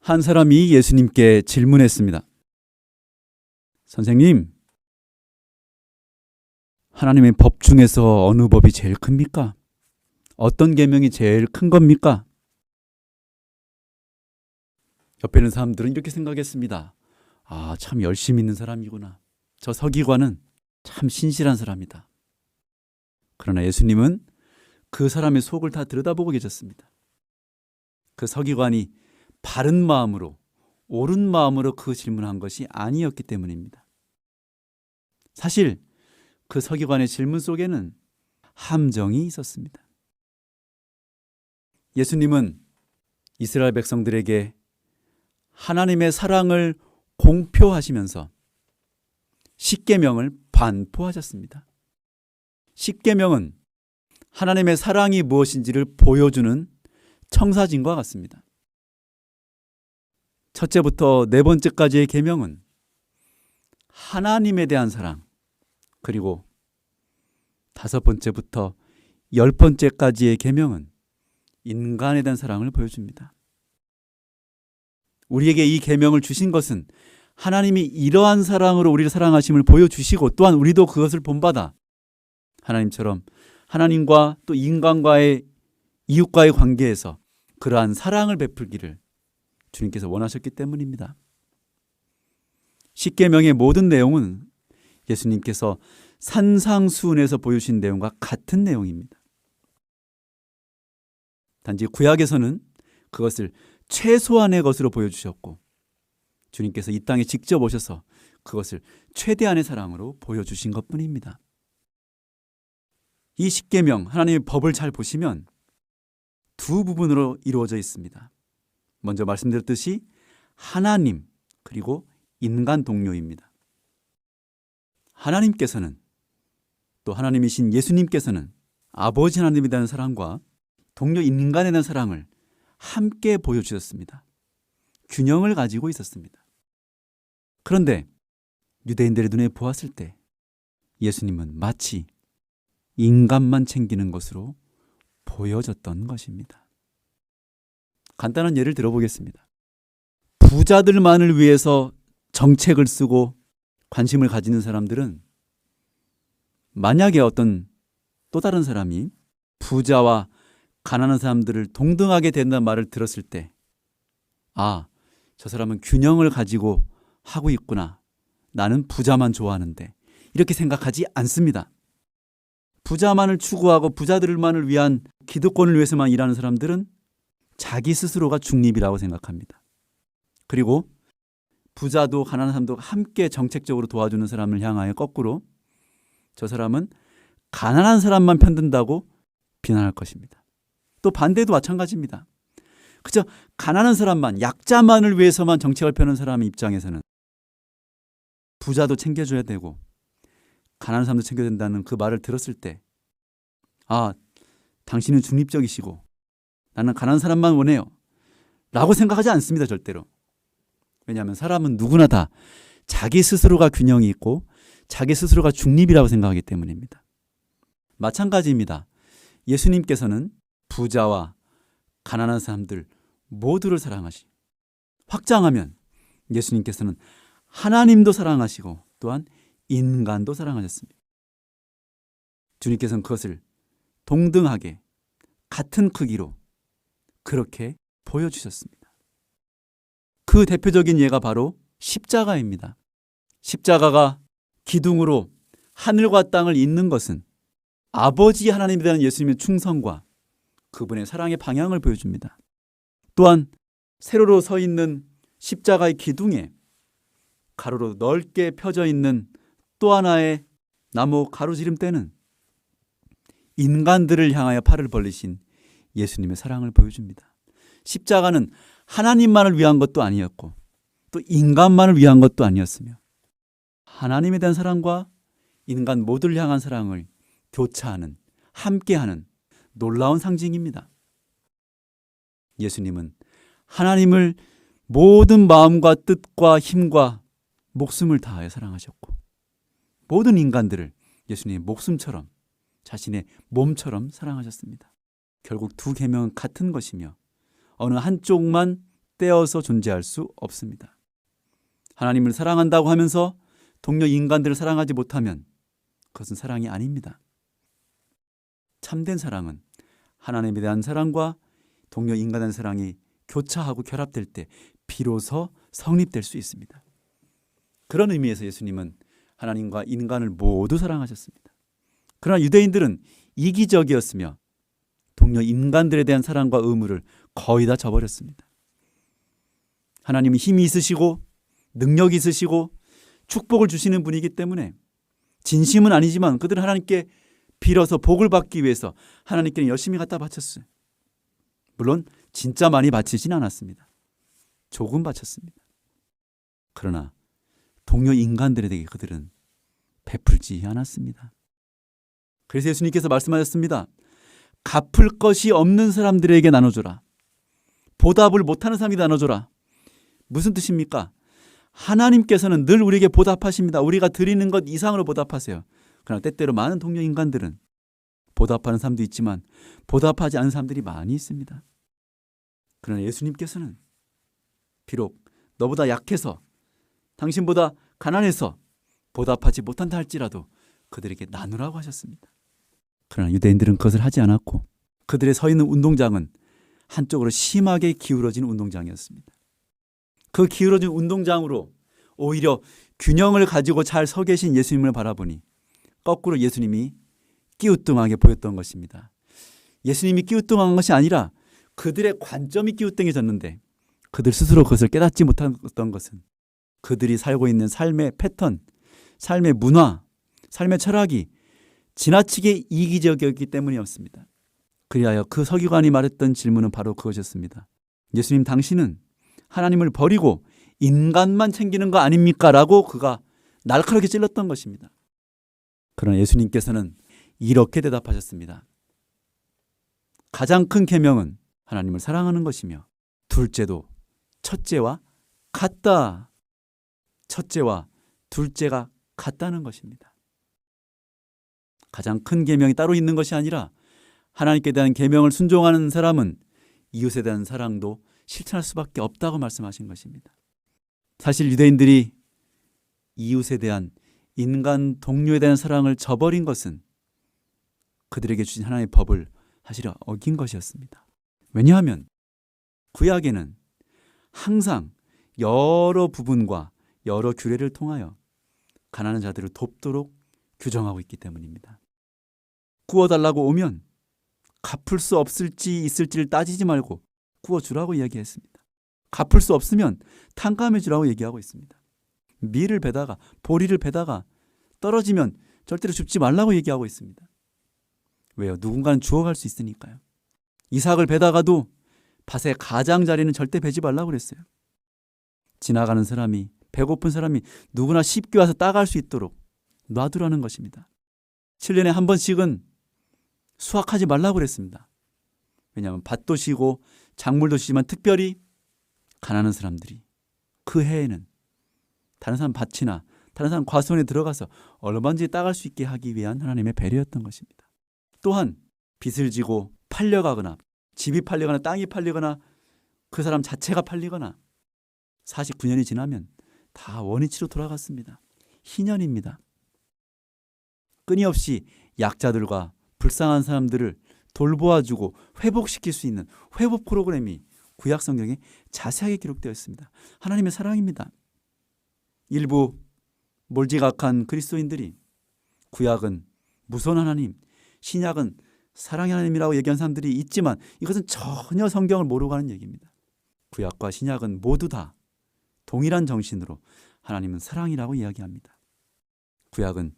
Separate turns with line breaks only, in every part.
한 사람이 예수님께 질문했습니다. 선생님, 하나님의 법 중에서 어느 법이 제일 큽니까? 어떤 계명이 제일 큰 겁니까? 옆에 있는 사람들은 이렇게 생각했습니다. 아, 참 열심히 있는 사람이구나. 저 서기관은 참 신실한 사람이다. 그러나 예수님은 그 사람의 속을 다 들여다보고 계셨습니다. 그 서기관이 바른 마음으로, 옳은 마음으로 그 질문한 것이 아니었기 때문입니다. 사실 그 서기관의 질문 속에는 함정이 있었습니다. 예수님은 이스라엘 백성들에게 하나님의 사랑을 공표하시면서 십계명을 반포하셨습니다. 십계명은 하나님의 사랑이 무엇인지를 보여주는 청사진과 같습니다. 첫째부터 네 번째까지의 계명은 하나님에 대한 사랑, 그리고 다섯 번째부터 열 번째까지의 계명은 인간에 대한 사랑을 보여줍니다. 우리에게 이 계명을 주신 것은 하나님이 이러한 사랑으로 우리를 사랑하심을 보여주시고, 또한 우리도 그것을 본받아 하나님처럼 하나님과 또 인간과의, 이웃과의 관계에서 그러한 사랑을 베풀기를 주님께서 원하셨기 때문입니다. 십계명의 모든 내용은 예수님께서 산상수훈에서 보여주신 내용과 같은 내용입니다. 단지 구약에서는 그것을 최소한의 것으로 보여주셨고, 주님께서 이 땅에 직접 오셔서 그것을 최대한의 사랑으로 보여주신 것뿐입니다. 이 십계명, 하나님의 법을 잘 보시면 두 부분으로 이루어져 있습니다. 먼저 말씀드렸듯이 하나님 그리고 인간 동료입니다. 하나님께서는, 또 하나님이신 예수님께서는 아버지 하나님에 대한 사랑과 동료 인간에 대한 사랑을 함께 보여주셨습니다. 균형을 가지고 있었습니다. 그런데 유대인들의 눈에 보았을 때 예수님은 마치 인간만 챙기는 것으로 보여졌던 것입니다. 간단한 예를 들어보겠습니다. 부자들만을 위해서 정책을 쓰고 관심을 가지는 사람들은, 만약에 어떤 또 다른 사람이 부자와 가난한 사람들을 동등하게 된다는 말을 들었을 때, 아, 저 사람은 균형을 가지고 하고 있구나. 나는 부자만 좋아하는데. 이렇게 생각하지 않습니다. 부자만을 추구하고 부자들만을 위한 기득권을 위해서만 일하는 사람들은 자기 스스로가 중립이라고 생각합니다. 그리고 부자도 가난한 사람도 함께 정책적으로 도와주는 사람을 향하여 거꾸로 저 사람은 가난한 사람만 편든다고 비난할 것입니다. 또 반대도 마찬가지입니다. 그저 가난한 사람만, 약자만을 위해서만 정책을 펴는 사람의 입장에서는 부자도 챙겨줘야 되고 가난한 사람도 챙겨야 된다는 그 말을 들었을 때, 아, 당신은 중립적이시고 나는 가난한 사람만 원해요 라고 생각하지 않습니다. 절대로. 왜냐하면 사람은 누구나 다 자기 스스로가 균형이 있고 자기 스스로가 중립이라고 생각하기 때문입니다. 마찬가지입니다. 예수님께서는 부자와 가난한 사람들 모두를 사랑하시, 확장하면 예수님께서는 하나님도 사랑하시고 또한 인간도 사랑하셨습니다. 주님께서는 그것을 동등하게 같은 크기로 그렇게 보여주셨습니다. 그 대표적인 예가 바로 십자가입니다. 십자가가 기둥으로 하늘과 땅을 잇는 것은 아버지 하나님에 대한 예수님의 충성과 그분의 사랑의 방향을 보여줍니다. 또한 세로로 서 있는 십자가의 기둥에 가로로 넓게 펴져 있는 또 하나의 나무 가로지름대는 인간들을 향하여 팔을 벌리신 예수님의 사랑을 보여줍니다. 십자가는 하나님만을 위한 것도 아니었고 또 인간만을 위한 것도 아니었으며 하나님에 대한 사랑과 인간 모두를 향한 사랑을 교차하는, 함께하는 놀라운 상징입니다. 예수님은 하나님을 모든 마음과 뜻과 힘과 목숨을 다하여 사랑하셨고 모든 인간들을 예수님의 목숨처럼, 자신의 몸처럼 사랑하셨습니다. 결국 두 계명은 같은 것이며 어느 한쪽만 떼어서 존재할 수 없습니다. 하나님을 사랑한다고 하면서 동료 인간들을 사랑하지 못하면 그것은 사랑이 아닙니다. 참된 사랑은 하나님에 대한 사랑과 동료 인간에 대한 사랑이 교차하고 결합될 때 비로소 성립될 수 있습니다. 그런 의미에서 예수님은 하나님과 인간을 모두 사랑하셨습니다. 그러나 유대인들은 이기적이었으며 동료 인간들에 대한 사랑과 의무를 거의 다 저버렸습니다. 하나님은 힘이 있으시고 능력이 있으시고 축복을 주시는 분이기 때문에 진심은 아니지만 그들은 하나님께 빌어서 복을 받기 위해서 하나님께는 열심히 갖다 바쳤어요. 물론 진짜 많이 바치진 않았습니다. 조금 바쳤습니다. 그러나 동료 인간들에게 그들은 베풀지 않았습니다. 그래서 예수님께서 말씀하셨습니다. 갚을 것이 없는 사람들에게 나눠줘라. 보답을 못하는 사람에게 나눠줘라. 무슨 뜻입니까? 하나님께서는 늘 우리에게 보답하십니다. 우리가 드리는 것 이상으로 보답하세요. 그러나 때때로 많은 동료 인간들은 보답하는 사람도 있지만 보답하지 않은 사람들이 많이 있습니다. 그러나 예수님께서는 비록 너보다 약해서 당신보다 가난해서 보답하지 못한다 할지라도 그들에게 나누라고 하셨습니다. 그러나 유대인들은 그것을 하지 않았고 그들의 서 있는 운동장은 한쪽으로 심하게 기울어진 운동장이었습니다. 그 기울어진 운동장으로 오히려 균형을 가지고 잘 서 계신 예수님을 바라보니 거꾸로 예수님이 끼우뚱하게 보였던 것입니다. 예수님이 끼우뚱한 것이 아니라 그들의 관점이 끼우뚱해졌는데 그들 스스로 그것을 깨닫지 못했던 것은 그들이 살고 있는 삶의 패턴, 삶의 문화, 삶의 철학이 지나치게 이기적이었기 때문이었습니다. 그리하여 그 서기관이 말했던 질문은 바로 그것이었습니다. 예수님, 당신은 하나님을 버리고 인간만 챙기는 거 아닙니까? 라고 그가 날카롭게 찔렀던 것입니다. 그러나 예수님께서는 이렇게 대답하셨습니다. 가장 큰 계명은 하나님을 사랑하는 것이며 둘째도 첫째와 같다. 첫째와 둘째가 같다는 것입니다. 가장 큰 계명이 따로 있는 것이 아니라 하나님께 대한 계명을 순종하는 사람은 이웃에 대한 사랑도 실천할 수밖에 없다고 말씀하신 것입니다. 사실 유대인들이 이웃에 대한 인간 동료에 대한 사랑을 저버린 것은 그들에게 주신 하나님의 법을 사실 어긴 것이었습니다. 왜냐하면 구약에는 항상 여러 부분과 여러 규례를 통하여 가난한 자들을 돕도록 규정하고 있기 때문입니다. 구워달라고 오면 갚을 수 없을지 있을지를 따지지 말고 구워주라고 이야기했습니다. 갚을 수 없으면 탕감해주라고 얘기하고 있습니다. 밀을 베다가 보리를 베다가 떨어지면 절대로 줍지 말라고 얘기하고 있습니다. 왜요? 누군가는 주워갈 수 있으니까요. 이삭을 베다가도 밭의 가장자리는 절대 베지 말라고 그랬어요. 지나가는 사람이, 배고픈 사람이 누구나 쉽게 와서 따갈 수 있도록 놔두라는 것입니다. 7년에 한 번씩은 수확하지 말라고 그랬습니다. 왜냐하면 밭도 쉬고 작물도 쉬지만 특별히 가난한 사람들이 그 해에는 다른 사람 밭이나 다른 사람 과수원에 들어가서 얼마든지 따갈 수 있게 하기 위한 하나님의 배려였던 것입니다. 또한 빚을 지고 팔려가거나 집이 팔리거나 땅이 팔리거나 그 사람 자체가 팔리거나 49년이 지나면 다 원위치로 돌아갔습니다. 희년입니다. 끊임없이 약자들과 불쌍한 사람들을 돌보아주고 회복시킬 수 있는 회복 프로그램이 구약 성경에 자세하게 기록되어 있습니다. 하나님의 사랑입니다. 일부 몰지각한 그리스도인들이 구약은 무서운 하나님, 신약은 사랑의 하나님이라고 얘기한 사람들이 있지만 이것은 전혀 성경을 모르고 하는 얘기입니다. 구약과 신약은 모두 다 동일한 정신으로 하나님은 사랑이라고 이야기합니다. 구약은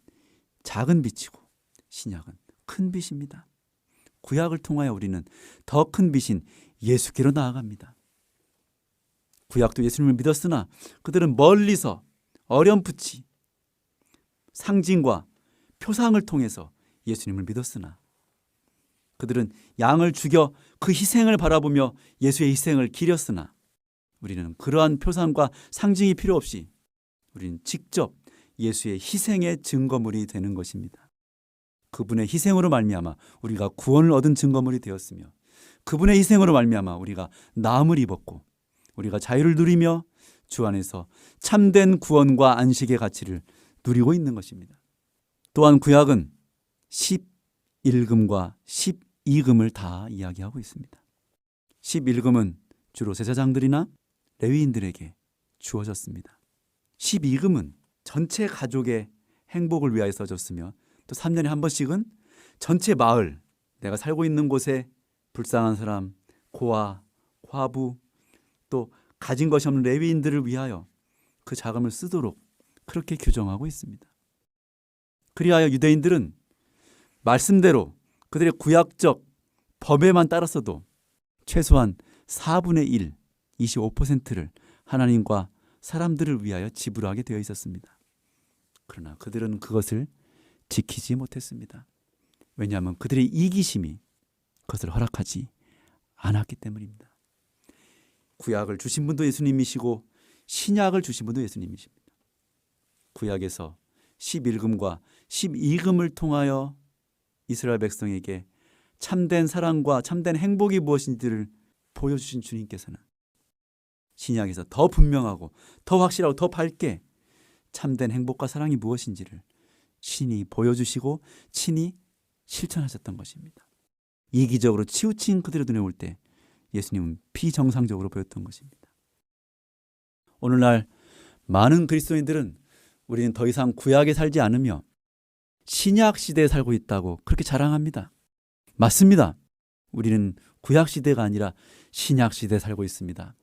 작은 빛이고 신약은 큰 빛입니다. 구약을 통하여 우리는 더 큰 빛인 예수께로 나아갑니다. 구약도 예수님을 믿었으나 그들은 멀리서 어렴풋이 상징과 표상을 통해서 예수님을 믿었으나 그들은 양을 죽여 그 희생을 바라보며 예수의 희생을 기렸으나 우리는 그러한 표상과 상징이 필요 없이 우리는 직접 예수의 희생의 증거물이 되는 것입니다. 그분의 희생으로 말미암아 우리가 구원을 얻은 증거물이 되었으며 그분의 희생으로 말미암아 우리가 나음을 입었고 우리가 자유를 누리며 주 안에서 참된 구원과 안식의 가치를 누리고 있는 것입니다. 또한 구약은 11금과 12금을 다 이야기하고 있습니다. 11금은 주로 제사장들이나 레위인들에게 주어졌습니다. 12금은 전체 가족의 행복을 위하여 써졌으며 또 3년에 한 번씩은 전체 마을, 내가 살고 있는 곳에 불쌍한 사람, 고아, 과부, 또 가진 것이 없는 레위인들을 위하여 그 자금을 쓰도록 그렇게 규정하고 있습니다. 그리하여 유대인들은 말씀대로 그들의 구약적 법에만 따랐어도 최소한 4분의 1, 25%를 하나님과 사람들을 위하여 지불하게 되어 있었습니다. 그러나 그들은 그것을 지키지 못했습니다. 왜냐하면 그들의 이기심이 그것을 허락하지 않았기 때문입니다. 구약을 주신 분도 예수님이시고 신약을 주신 분도 예수님이십니다. 구약에서 11금과 12금을 통하여 이스라엘 백성에게 참된 사랑과 참된 행복이 무엇인지를 보여주신 주님께서는 신약에서 더 분명하고 더 확실하고 더 밝게 참된 행복과 사랑이 무엇인지를 친히 보여주시고 친히 실천하셨던 것입니다. 이기적으로 치우친 그들의 눈에 올 때 예수님은 비정상적으로 보였던 것입니다. 오늘날 많은 그리스도인들은 우리는 더 이상 구약에 살지 않으며 신약 시대에 살고 있다고 그렇게 자랑합니다. 맞습니다. 우리는 구약 시대가 아니라 신약 시대에 살고 있습니다.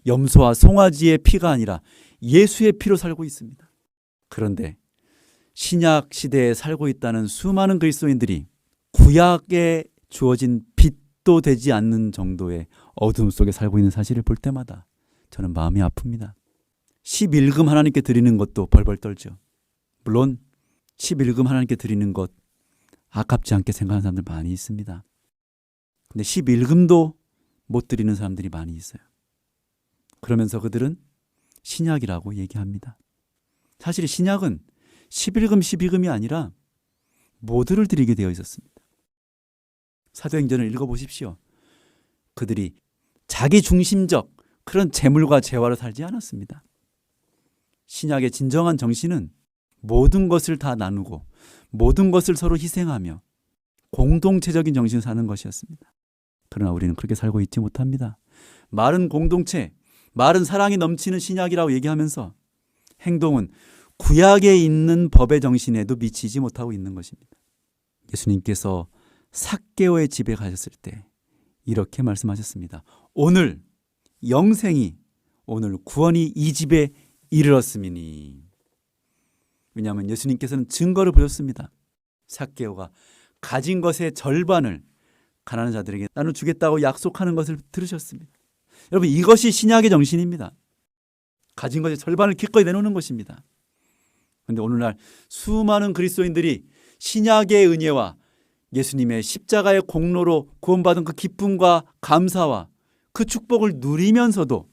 염소와 송아지의 피가 아니라 예수의 피로 살고 있습니다. 그런데 신약 시대에 살고 있다는 수많은 그리스도인들이 구약에 주어진 빛도 되지 않는 정도의 어둠 속에 살고 있는 사실을 볼 때마다 저는 마음이 아픕니다. 11금 하나님께 드리는 것도 벌벌 떨죠. 물론 11금 하나님께 드리는 것 아깝지 않게 생각하는 사람들 많이 있습니다. 근데 11금도 못 드리는 사람들이 많이 있어요. 그러면서 그들은 신약이라고 얘기합니다. 사실 신약은 11금, 12금이 아니라 모두를 드리게 되어 있었습니다. 사도행전을 읽어보십시오. 그들이 자기 중심적 그런 재물과 재화로 살지 않았습니다. 신약의 진정한 정신은 모든 것을 다 나누고 모든 것을 서로 희생하며 공동체적인 정신을 사는 것이었습니다. 그러나 우리는 그렇게 살고 있지 못합니다. 말은 공동체, 말은 사랑이 넘치는 신약이라고 얘기하면서 행동은 구약에 있는 법의 정신에도 미치지 못하고 있는 것입니다. 예수님께서 삭개오의 집에 가셨을 때 이렇게 말씀하셨습니다. 오늘 영생이, 오늘 구원이 이 집에 이르렀음이니. 왜냐하면 예수님께서는 증거를 보셨습니다. 삭개오가 가진 것의 절반을 가난한 자들에게 나눠주겠다고 약속하는 것을 들으셨습니다. 여러분, 이것이 신약의 정신입니다. 가진 것의 절반을 기꺼이 내놓는 것입니다. 그런데 오늘날 수많은 그리스도인들이 신약의 은혜와 예수님의 십자가의 공로로 구원받은 그 기쁨과 감사와 그 축복을 누리면서도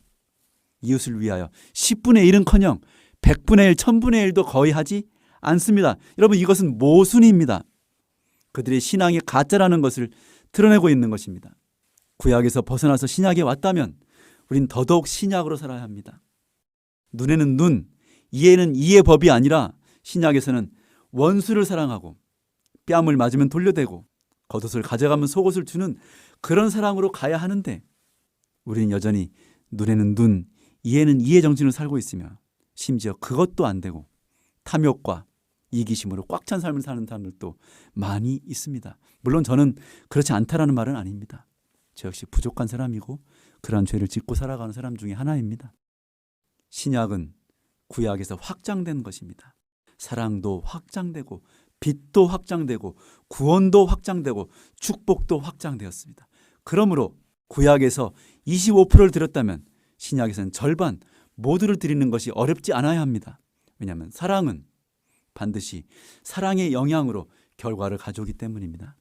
이웃을 위하여 10분의 1은커녕 100분의 1, 1000분의 1도 거의 하지 않습니다. 여러분, 이것은 모순입니다. 그들의 신앙이 가짜라는 것을 드러내고 있는 것입니다. 구약에서 벗어나서 신약에 왔다면 우린 더더욱 신약으로 살아야 합니다. 눈에는 눈, 이에는 이의 법이 아니라 신약에서는 원수를 사랑하고 뺨을 맞으면 돌려대고 겉옷을 가져가면 속옷을 주는 그런 사랑으로 가야 하는데 우리는 여전히 눈에는 눈, 이에는 이의 정신으로 살고 있으며 심지어 그것도 안 되고 탐욕과 이기심으로 꽉 찬 삶을 사는 사람들도 많이 있습니다. 물론 저는 그렇지 않다라는 말은 아닙니다. 저 역시 부족한 사람이고 그러한 죄를 짓고 살아가는 사람 중에 하나입니다. 신약은 구약에서 확장된 것입니다. 사랑도 확장되고 빛도 확장되고 구원도 확장되고 축복도 확장되었습니다. 그러므로 구약에서 25%를 드렸다면 신약에서는 절반 모두를 드리는 것이 어렵지 않아야 합니다. 왜냐하면 사랑은 반드시 사랑의 영향으로 결과를 가져오기 때문입니다.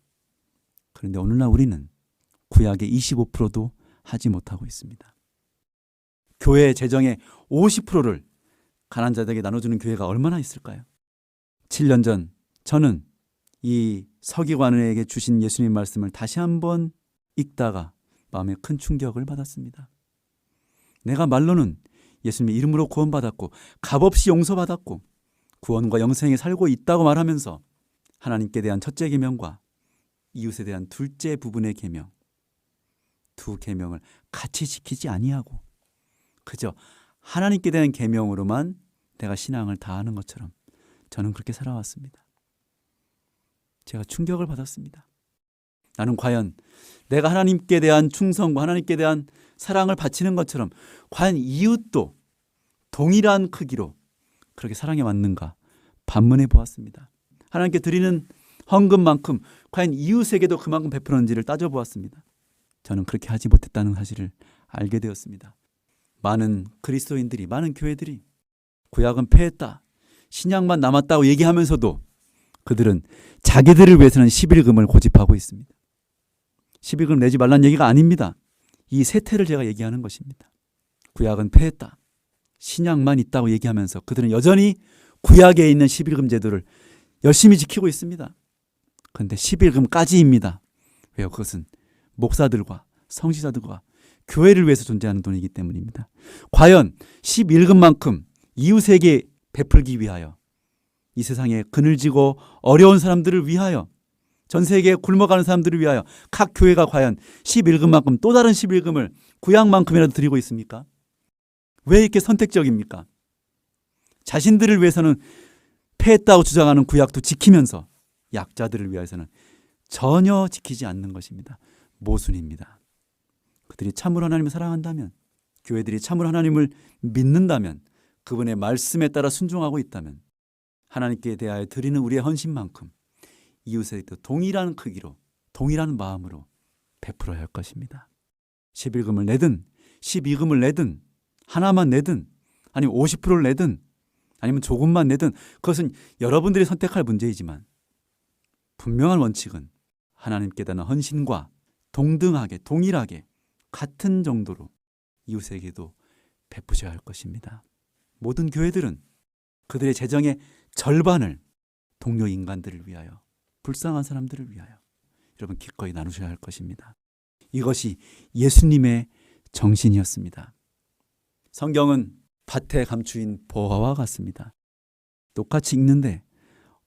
그런데 오늘날 우리는 구약의 25%도 하지 못하고 있습니다. 교회 재정의 50%를 가난한 자들에게 나눠주는 교회가 얼마나 있을까요? 7년 전 저는 이 서기관에게 주신 예수님 말씀을 다시 한번 읽다가 마음에 큰 충격을 받았습니다. 내가 말로는 예수님의 이름으로 구원받았고 값없이 용서받았고 구원과 영생에 살고 있다고 말하면서 하나님께 대한 첫째 계명과 이웃에 대한 둘째 부분의 계명, 두 계명을 같이 지키지 아니하고 그저 하나님께 대한 계명으로만 내가 신앙을 다하는 것처럼 저는 그렇게 살아왔습니다. 제가 충격을 받았습니다. 나는 과연 내가 하나님께 대한 충성과 하나님께 대한 사랑을 바치는 것처럼 과연 이웃도 동일한 크기로 그렇게 사랑해 왔는가 반문해 보았습니다. 하나님께 드리는 헌금만큼 과연 이웃에게도 그만큼 베풀었는지를 따져보았습니다. 저는 그렇게 하지 못했다는 사실을 알게 되었습니다. 많은 그리스도인들이, 많은 교회들이 구약은 폐했다, 신약만 남았다고 얘기하면서도 그들은 자기들을 위해서는 11금을 고집하고 있습니다. 11금 내지 말란 얘기가 아닙니다. 이 세태를 제가 얘기하는 것입니다. 구약은 폐했다, 신약만 있다고 얘기하면서 그들은 여전히 구약에 있는 11금 제도를 열심히 지키고 있습니다. 그런데 11금까지입니다. 왜요? 그것은 목사들과 성지자들과 교회를 위해서 존재하는 돈이기 때문입니다. 과연 11금만큼 이웃에게 베풀기 위하여, 이 세상에 그늘지고 어려운 사람들을 위하여, 전 세계에 굶어가는 사람들을 위하여 각 교회가 과연 11금만큼 또 다른 11금을 구약만큼이라도 드리고 있습니까? 왜 이렇게 선택적입니까? 자신들을 위해서는 폐했다고 주장하는 구약도 지키면서 약자들을 위해서는 전혀 지키지 않는 것입니다. 모순입니다. 그들이 참으로 하나님을 사랑한다면, 교회들이 참으로 하나님을 믿는다면, 그분의 말씀에 따라 순종하고 있다면 하나님께 대하여 드리는 우리의 헌신만큼 이웃에게도 동일한 크기로, 동일한 마음으로 베풀어야 할 것입니다. 11금을 내든 12금을 내든 하나만 내든 아니면 50%를 내든 아니면 조금만 내든 그것은 여러분들이 선택할 문제이지만 분명한 원칙은 하나님께 대한 헌신과 동등하게, 동일하게, 같은 정도로 이웃에게도 베푸셔야 할 것입니다. 모든 교회들은 그들의 재정의 절반을 동료 인간들을 위하여, 불쌍한 사람들을 위하여 여러분 기꺼이 나누셔야 할 것입니다. 이것이 예수님의 정신이었습니다. 성경은 밭에 감추인 보화와 같습니다. 똑같이 읽는데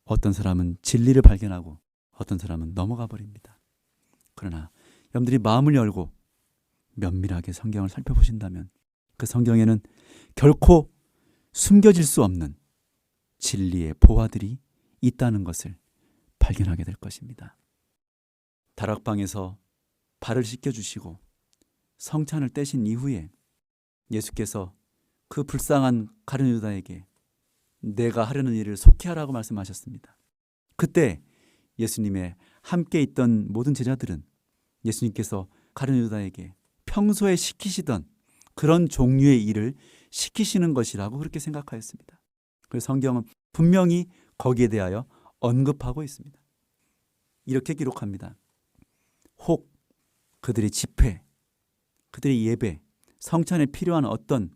어떤 사람은 진리를 발견하고 어떤 사람은 넘어가 버립니다. 그러나 여러분들이 마음을 열고 면밀하게 성경을 살펴보신다면 그 성경에는 결코 숨겨질 수 없는 진리의 보화들이 있다는 것을 발견하게 될 것입니다. 다락방에서 발을 씻겨주시고 성찬을 떼신 이후에 예수께서 그 불쌍한 가룟 유다에게 내가 하려는 일을 속히 하라고 말씀하셨습니다. 그때 예수님의 함께 있던 모든 제자들은 예수님께서 가룟 유다에게 평소에 시키시던 그런 종류의 일을 시키시는 것이라고 그렇게 생각하였습니다. 그래서 성경은 분명히 거기에 대하여 언급하고 있습니다. 이렇게 기록합니다. 혹 그들의 집회, 그들의 예배, 성찬에 필요한 어떤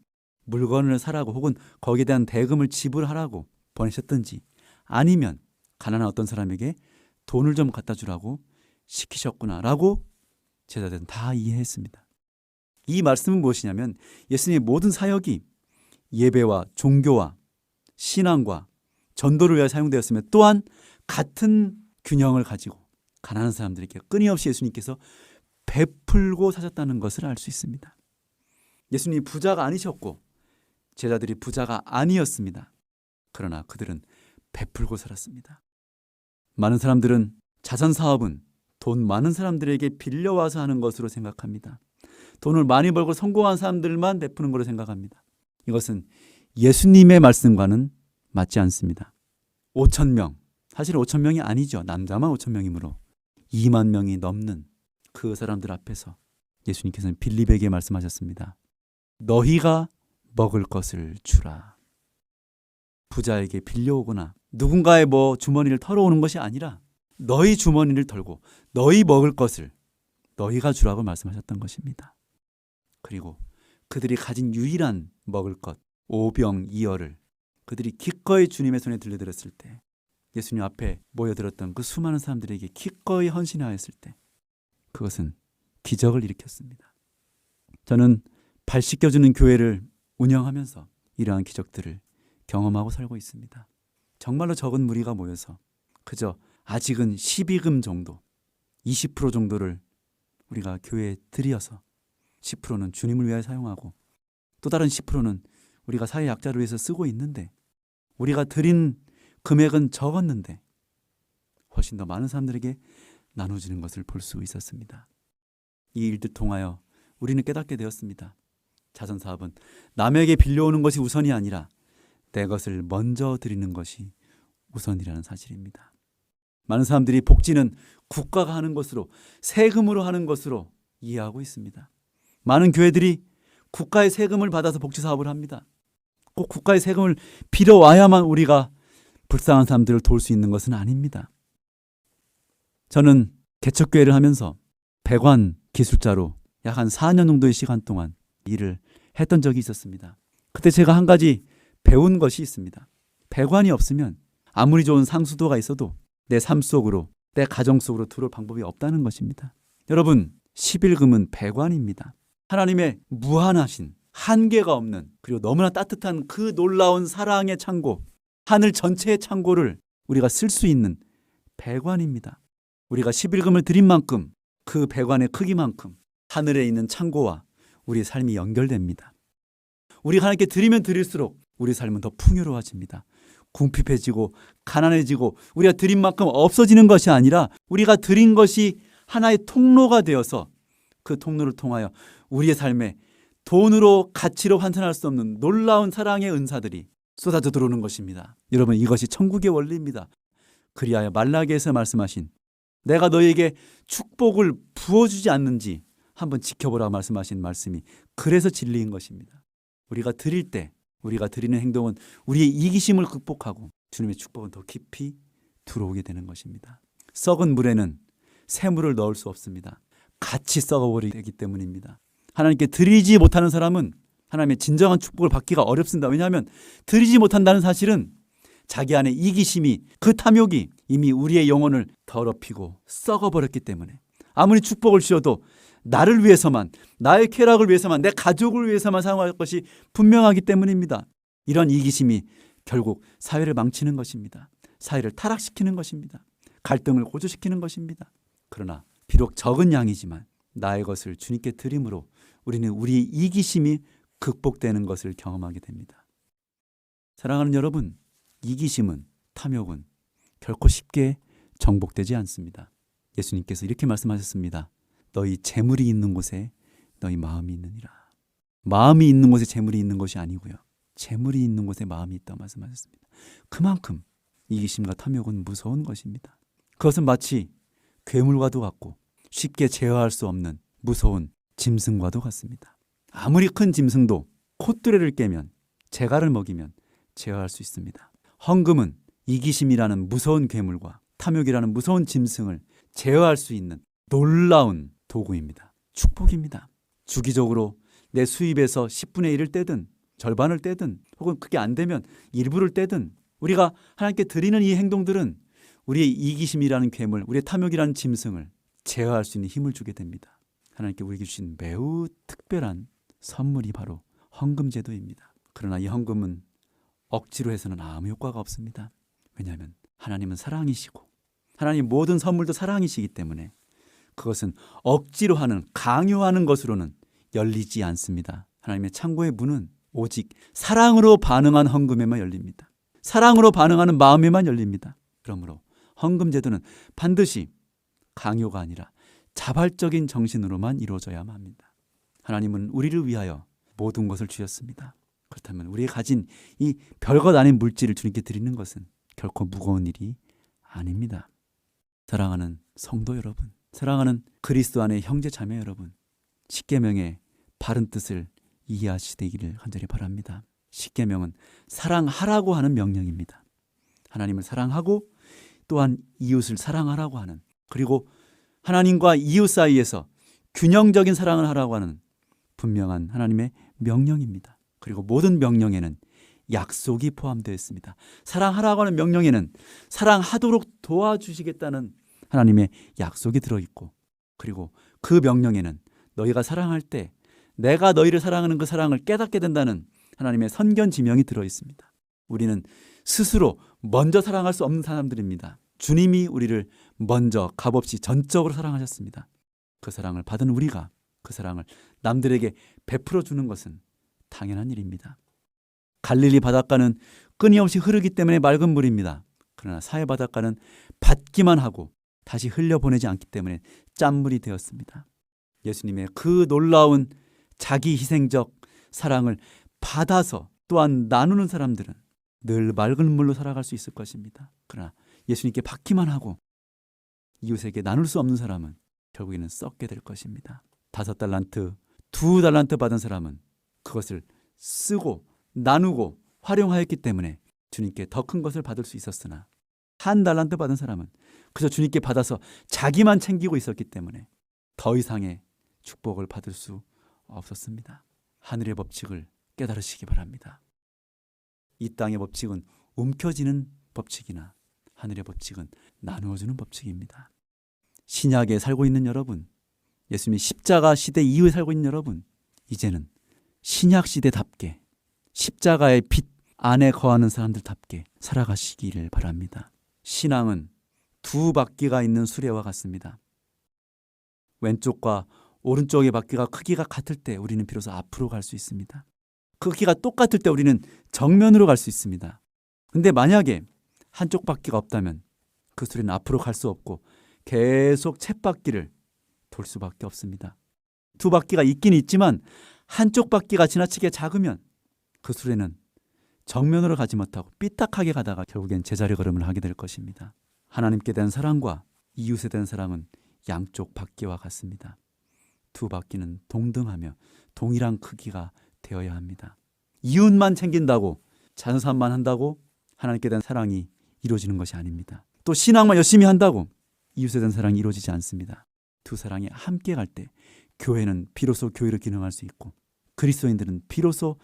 물건을 사라고 혹은 거기에 대한 대금을 지불하라고 보내셨든지 아니면 가난한 어떤 사람에게 돈을 좀 갖다 주라고 시키셨구나라고 제자들은 다 이해했습니다. 이 말씀은 무엇이냐면 예수님의 모든 사역이 예배와 종교와 신앙과 전도를 위해 사용되었으며 또한 같은 균형을 가지고 가난한 사람들에게 끊임없이 예수님께서 베풀고 사셨다는 것을 알 수 있습니다. 예수님이 부자가 아니셨고 제자들이 부자가 아니었습니다. 그러나 그들은 베풀고 살았습니다. 많은 사람들은 자선 사업은 돈 많은 사람들에게 빌려와서 하는 것으로 생각합니다. 돈을 많이 벌고 성공한 사람들만 베푸는 것으로 생각합니다. 이것은 예수님의 말씀과는 맞지 않습니다. 5,000명, 사실 5,000명이 아니죠. 남자만 5,000명이므로 2만 명이 넘는 그 사람들 앞에서 예수님께서는 빌립에게 말씀하셨습니다. 너희가 먹을 것을 주라. 부자에게 빌려오거나 누군가의 주머니를 털어오는 것이 아니라 너희 주머니를 털고 너희 먹을 것을 너희가 주라고 말씀하셨던 것입니다. 그리고 그들이 가진 유일한 먹을 것, 오병이어를 그들이 기꺼이 주님의 손에 들려드렸을 때 예수님 앞에 모여들었던 그 수많은 사람들에게 기꺼이 헌신하였을 때 그것은 기적을 일으켰습니다. 저는 발 씻겨주는 교회를 운영하면서 이러한 기적들을 경험하고 살고 있습니다. 정말로 적은 무리가 모여서 그저 아직은 12금 정도, 20% 정도를 우리가 교회에 들여서 10%는 주님을 위하여 사용하고 또 다른 10%는 우리가 사회 약자를 위해서 쓰고 있는데, 우리가 드린 금액은 적었는데 훨씬 더 많은 사람들에게 나눠주는 것을 볼 수 있었습니다. 이 일들 통하여 우리는 깨닫게 되었습니다. 자선사업은 남에게 빌려오는 것이 우선이 아니라 내 것을 먼저 드리는 것이 우선이라는 사실입니다. 많은 사람들이 복지는 국가가 하는 것으로, 세금으로 하는 것으로 이해하고 있습니다. 많은 교회들이 국가의 세금을 받아서 복지사업을 합니다. 꼭 국가의 세금을 빌어와야만 우리가 불쌍한 사람들을 도울 수 있는 것은 아닙니다. 저는 개척교회를 하면서 배관 기술자로 약 한 4년 정도의 시간 동안 일을 했던 적이 있었습니다. 그때 제가 한 가지 배운 것이 있습니다. 배관이 없으면 아무리 좋은 상수도가 있어도 내 삶 속으로, 내 가정 속으로 들어올 방법이 없다는 것입니다. 여러분, 11금은 배관입니다. 하나님의 무한하신, 한계가 없는, 그리고 너무나 따뜻한 그 놀라운 사랑의 창고, 하늘 전체의 창고를 우리가 쓸 수 있는 배관입니다. 우리가 11금을 드린 만큼 그 배관의 크기만큼 하늘에 있는 창고와 우리의 삶이 연결됩니다. 우리가 하나님께 드리면 드릴수록 우리 삶은 더 풍요로워집니다. 궁핍해지고 가난해지고 우리가 드린 만큼 없어지는 것이 아니라 우리가 드린 것이 하나의 통로가 되어서 그 통로를 통하여 우리의 삶에 돈으로 가치로 환산할 수 없는 놀라운 사랑의 은사들이 쏟아져 들어오는 것입니다. 여러분, 이것이 천국의 원리입니다. 그리하여 말라기에서 말씀하신 내가 너희에게 축복을 부어주지 않는지 한번 지켜보라 말씀하신 말씀이 그래서 진리인 것입니다. 우리가 드릴 때, 우리가 드리는 행동은 우리의 이기심을 극복하고 주님의 축복은 더 깊이 들어오게 되는 것입니다. 썩은 물에는 새물을 넣을 수 없습니다. 같이 썩어버리기 때문입니다. 하나님께 드리지 못하는 사람은 하나님의 진정한 축복을 받기가 어렵습니다. 왜냐하면 드리지 못한다는 사실은 자기 안에 이기심이, 그 탐욕이 이미 우리의 영혼을 더럽히고 썩어버렸기 때문에 아무리 축복을 주어도 나를 위해서만, 나의 쾌락을 위해서만, 내 가족을 위해서만 사용할 것이 분명하기 때문입니다. 이런 이기심이 결국 사회를 망치는 것입니다. 사회를 타락시키는 것입니다. 갈등을 고조시키는 것입니다. 그러나 비록 적은 양이지만 나의 것을 주님께 드림으로 우리는 우리의 이기심이 극복되는 것을 경험하게 됩니다. 사랑하는 여러분, 이기심은, 탐욕은 결코 쉽게 정복되지 않습니다. 예수님께서 이렇게 말씀하셨습니다. 너희 재물이 있는 곳에 너희 마음이 있느니라. 마음이 있는 곳에 재물이 있는 것이 아니고요, 재물이 있는 곳에 마음이 있다고 말씀하셨습니다. 그만큼 이기심과 탐욕은 무서운 것입니다. 그것은 마치 괴물과도 같고 쉽게 제어할 수 없는 무서운 짐승과도 같습니다. 아무리 큰 짐승도 콧뚜레를 깨면, 재갈을 먹이면 제어할 수 있습니다. 헌금은 이기심이라는 무서운 괴물과 탐욕이라는 무서운 짐승을 제어할 수 있는 놀라운 도구입니다. 축복입니다. 주기적으로 내 수입에서 10분의 1을 떼든 절반을 떼든 혹은 그게 안 되면 일부를 떼든 우리가 하나님께 드리는 이 행동들은 우리의 이기심이라는 괴물, 우리의 탐욕이라는 짐승을 제어할 수 있는 힘을 주게 됩니다. 하나님께 우리에게 주신 매우 특별한 선물이 바로 헌금제도입니다. 그러나 이 헌금은 억지로 해서는 아무 효과가 없습니다. 왜냐하면 하나님은 사랑이시고 하나님 모든 선물도 사랑이시기 때문에 그것은 억지로 하는, 강요하는 것으로는 열리지 않습니다. 하나님의 창고의 문은 오직 사랑으로 반응한 헌금에만 열립니다. 사랑으로 반응하는 마음에만 열립니다. 그러므로 헌금 제도는 반드시 강요가 아니라 자발적인 정신으로만 이루어져야만 합니다. 하나님은 우리를 위하여 모든 것을 주셨습니다. 그렇다면 우리가 가진 이 별것 아닌 물질을 주님께 드리는 것은 결코 무거운 일이 아닙니다. 사랑하는 성도 여러분, 사랑하는 그리스도 안의 형제 자매 여러분, 십계명의 바른 뜻을 이해하시기를 간절히 바랍니다. 십계명은 사랑하라고 하는 명령입니다. 하나님을 사랑하고 또한 이웃을 사랑하라고 하는, 그리고 하나님과 이웃 사이에서 균형적인 사랑을 하라고 하는 분명한 하나님의 명령입니다. 그리고 모든 명령에는 약속이 포함되어 있습니다. 사랑하라고 하는 명령에는 사랑하도록 도와주시겠다는 하나님의 약속이 들어있고, 그리고 그 명령에는 너희가 사랑할 때 내가 너희를 사랑하는 그 사랑을 깨닫게 된다는 하나님의 선견 지명이 들어 있습니다. 우리는 스스로 먼저 사랑할 수 없는 사람들입니다. 주님이 우리를 먼저 값없이 전적으로 사랑하셨습니다. 그 사랑을 받은 우리가 그 사랑을 남들에게 베풀어 주는 것은 당연한 일입니다. 갈릴리 바닷가는 끊임없이 흐르기 때문에 맑은 물입니다. 그러나 사해 바닷가는 받기만 하고 다시 흘려보내지 않기 때문에 짠물이 되었습니다. 예수님의 그 놀라운 자기 희생적 사랑을 받아서 또한 나누는 사람들은 늘 맑은 물로 살아갈 수 있을 것입니다. 그러나 예수님께 받기만 하고 이웃에게 나눌 수 없는 사람은 결국에는 썩게 될 것입니다. 5달란트, 2달란트 받은 사람은 그것을 쓰고 나누고 활용하였기 때문에 주님께 더 큰 것을 받을 수 있었으나 1달란트 받은 사람은 그저 주님께 받아서 자기만 챙기고 있었기 때문에 더 이상의 축복을 받을 수 없었습니다. 하늘의 법칙을 깨달으시기 바랍니다. 이 땅의 법칙은 움켜쥐는 법칙이나 하늘의 법칙은 나누어주는 법칙입니다. 신약에 살고 있는 여러분, 예수님이 십자가 시대 이후에 살고 있는 여러분, 이제는 신약 시대답게 십자가의 빛 안에 거하는 사람들답게 살아가시기를 바랍니다. 신앙은 2바퀴가 있는 수레와 같습니다. 왼쪽과 오른쪽의 바퀴가 크기가 같을 때 우리는 비로소 앞으로 갈 수 있습니다. 크기가 똑같을 때 우리는 정면으로 갈 수 있습니다. 근데 만약에 한쪽 바퀴가 없다면 그 수레는 앞으로 갈 수 없고 계속 쳇바퀴를 돌 수밖에 없습니다. 2바퀴가 있긴 있지만 한쪽 바퀴가 지나치게 작으면 그 수레는 정면으로 가지 못하고 삐딱하게 가다가 결국엔 제자리 걸음을 하게 될 것입니다. 하나님께 대한 사랑과 이웃에 대한 사랑은 양쪽 바퀴와 같습니다. 2바퀴는 동등하며 동일한 크기가 되어야 합니다. 이웃만 챙긴다고 자선만 한다고 하나님께 대한 사랑이 이루어지는 것이 아닙니다. 또 신앙만 열심히 한다고 이웃에 대한 사랑이 이루어지지 않습니다. 2 사랑이 함께 갈 때 교회는 비로소 교회로 기능할 수 있고 그리스도인들은 비로소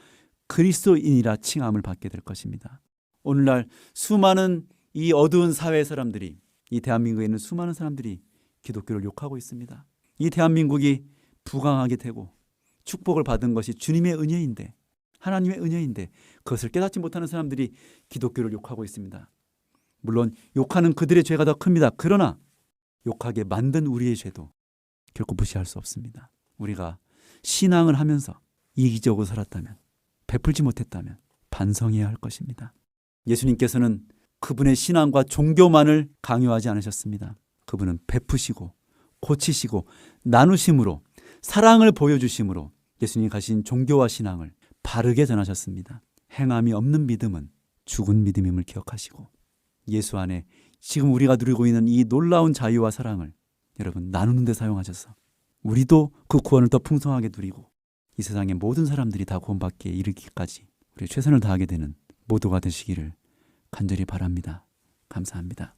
그리스도인이라 칭함을 받게 될 것입니다. 오늘날 수많은 이 어두운 사회 사람들이, 이 대한민국에 있는 수많은 사람들이 기독교를 욕하고 있습니다. 이 대한민국이 부강하게 되고 축복을 받은 것이 주님의 은혜인데, 하나님의 은혜인데 그것을 깨닫지 못하는 사람들이 기독교를 욕하고 있습니다. 물론 욕하는 그들의 죄가 더 큽니다. 그러나 욕하게 만든 우리의 죄도 결코 무시할 수 없습니다. 우리가 신앙을 하면서 이기적으로 살았다면, 베풀지 못했다면 반성해야 할 것입니다. 예수님께서는 그분의 신앙과 종교만을 강요하지 않으셨습니다. 그분은 베푸시고 고치시고 나누심으로 사랑을 보여주심으로 예수님이 가신 종교와 신앙을 바르게 전하셨습니다. 행함이 없는 믿음은 죽은 믿음임을 기억하시고 예수 안에 지금 우리가 누리고 있는 이 놀라운 자유와 사랑을 여러분 나누는 데 사용하셔서 우리도 그 구원을 더 풍성하게 누리고 이 세상의 모든 사람들이 다 구원받기에 이르기까지 우리 최선을 다하게 되는 모두가 되시기를 간절히 바랍니다. 감사합니다.